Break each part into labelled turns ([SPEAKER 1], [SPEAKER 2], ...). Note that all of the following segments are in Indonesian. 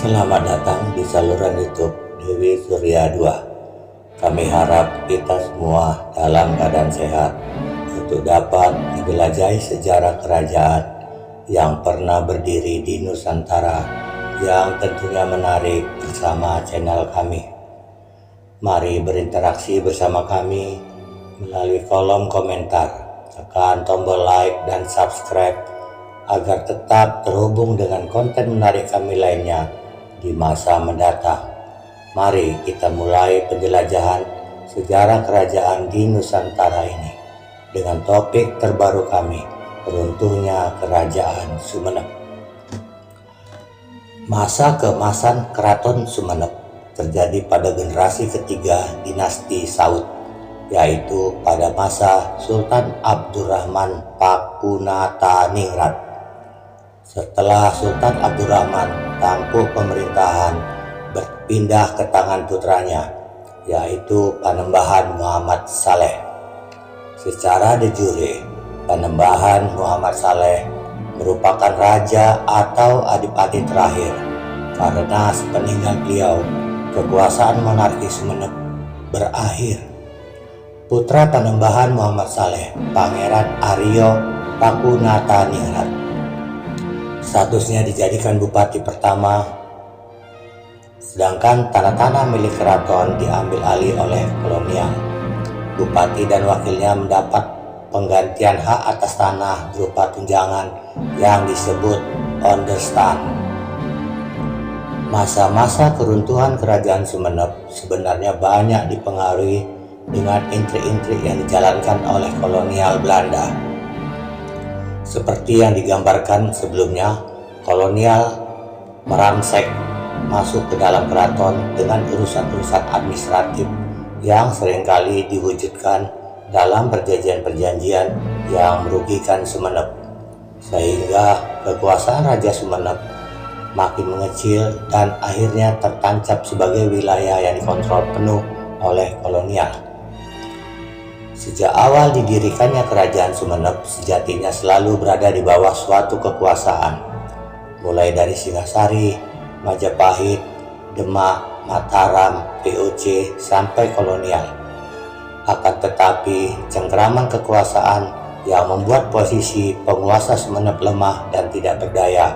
[SPEAKER 1] Selamat datang di saluran YouTube Dewi Surya 2. Kami harap kita semua dalam keadaan sehat untuk dapat menjelajahi sejarah kerajaan yang pernah berdiri di Nusantara yang tentunya menarik bersama channel kami. Mari berinteraksi bersama kami melalui kolom komentar, tekan tombol like dan subscribe agar tetap terhubung dengan konten menarik kami lainnya di masa mendatang. Mari kita mulai penjelajahan sejarah kerajaan di Nusantara ini dengan topik terbaru kami, runtuhnya Kerajaan Sumenep. Masa keemasan Keraton Sumenep terjadi pada generasi ketiga dinasti Saud, yaitu pada masa Sultan Abdurrahman Pakunataningrat. Setelah Sultan Abdurrahman tampuk pemerintahan berpindah ke tangan putranya, yaitu Panembahan Muhammad Saleh. Secara de jure, Panembahan Muhammad Saleh merupakan raja atau adipati terakhir karena sepeninggal beliau, kekuasaan monarki Sumenep berakhir. Putra Panembahan Muhammad Saleh, Pangeran Aryo Pakunataningrat, statusnya dijadikan bupati pertama, sedangkan tanah-tanah milik keraton diambil alih oleh kolonial. Bupati dan wakilnya mendapat penggantian hak atas tanah berupa tunjangan yang disebut onderstaan. Masa-masa keruntuhan Kerajaan Sumenep sebenarnya banyak dipengaruhi dengan intrik-intrik yang dijalankan oleh kolonial Belanda. Seperti yang digambarkan sebelumnya, kolonial merangsek masuk ke dalam keraton dengan urusan-urusan administratif yang seringkali diwujudkan dalam perjanjian-perjanjian yang merugikan Sumenep, sehingga kekuasaan Raja Sumenep makin mengecil dan akhirnya tertancap sebagai wilayah yang dikontrol penuh oleh kolonial. Sejak awal didirikannya Kerajaan Sumenep sejatinya selalu berada di bawah suatu kekuasaan, mulai dari Singasari, Majapahit, Demak, Mataram, VOC, sampai kolonial. Akan tetapi, cengkeraman kekuasaan yang membuat posisi penguasa Sumenep lemah dan tidak berdaya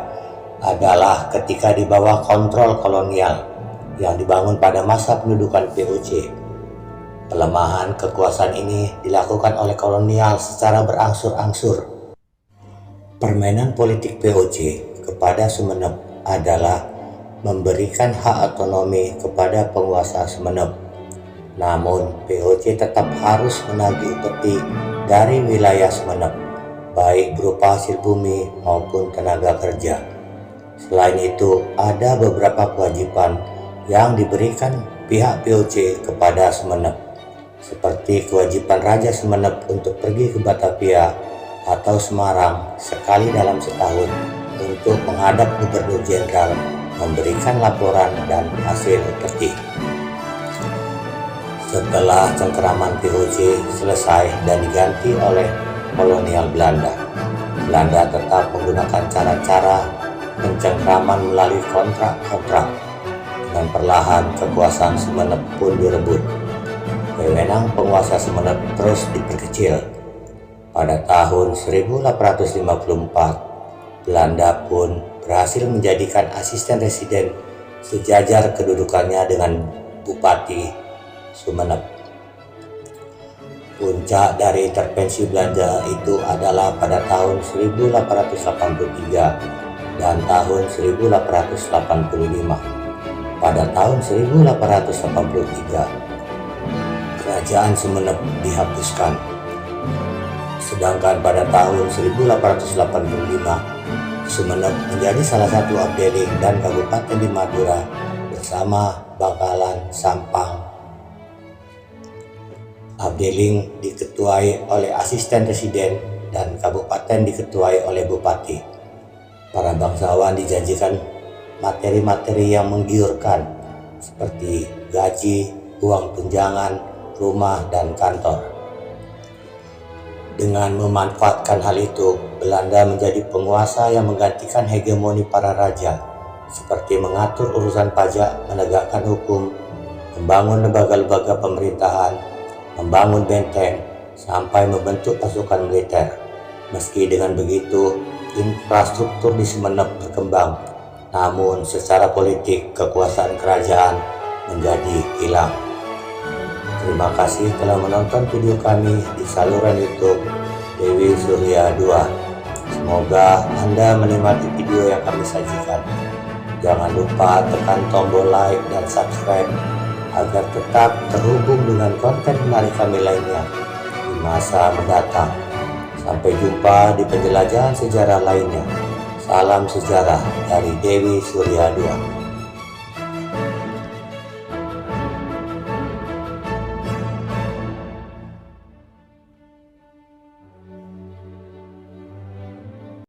[SPEAKER 1] adalah ketika di bawah kontrol kolonial yang dibangun pada masa pendudukan VOC. Pelemahan kekuasaan ini dilakukan oleh kolonial secara berangsur-angsur. Permainan politik VOC kepada Sumenep adalah memberikan hak otonomi kepada penguasa Sumenep. Namun, VOC tetap harus menagih upeti dari wilayah Sumenep, baik berupa hasil bumi maupun tenaga kerja. Selain itu, ada beberapa kewajiban yang diberikan pihak VOC kepada Sumenep, seperti kewajiban Raja Sumenep untuk pergi ke Batavia atau Semarang sekali dalam setahun untuk menghadap Gubernur Jenderal, memberikan laporan dan hasil upeti. Setelah cengkeraman VOC selesai dan diganti oleh kolonial Belanda, Belanda tetap menggunakan cara-cara pencengkraman melalui kontrak-kontrak. Dengan perlahan kekuasaan Sumenep pun direbut. Wewenang penguasa Sumenep terus diperkecil. Pada tahun 1854, Belanda pun berhasil menjadikan asisten residen sejajar kedudukannya dengan Bupati Sumenep. Puncak dari intervensi Belanda itu adalah pada tahun 1883 dan tahun 1885. Pada tahun 1883, Kerajaan Sumenep dihapuskan. Sedangkan pada tahun 1885, Sumenep menjadi salah satu abdeling dan kabupaten di Madura bersama Bangkalan, Sampang. Abdeling diketuai oleh asisten residen dan kabupaten diketuai oleh bupati. Para bangsawan dijanjikan materi-materi yang menggiurkan seperti gaji, uang tunjangan, rumah, dan kantor. Dengan memanfaatkan hal itu, Belanda menjadi penguasa yang menggantikan hegemoni para raja seperti mengatur urusan pajak, menegakkan hukum, membangun lembaga-lembaga pemerintahan, membangun benteng, sampai membentuk pasukan militer. Meski dengan begitu, infrastruktur di Sumeneb berkembang, namun secara politik kekuasaan kerajaan menjadi hilang. Terima kasih telah menonton video kami di saluran YouTube Dewi Surya 2. Semoga Anda menikmati video yang kami sajikan. Jangan lupa tekan tombol like dan subscribe agar tetap terhubung dengan konten menarik kami lainnya di masa mendatang. Sampai jumpa di penjelajahan sejarah lainnya. Salam sejarah dari Dewi Surya 2.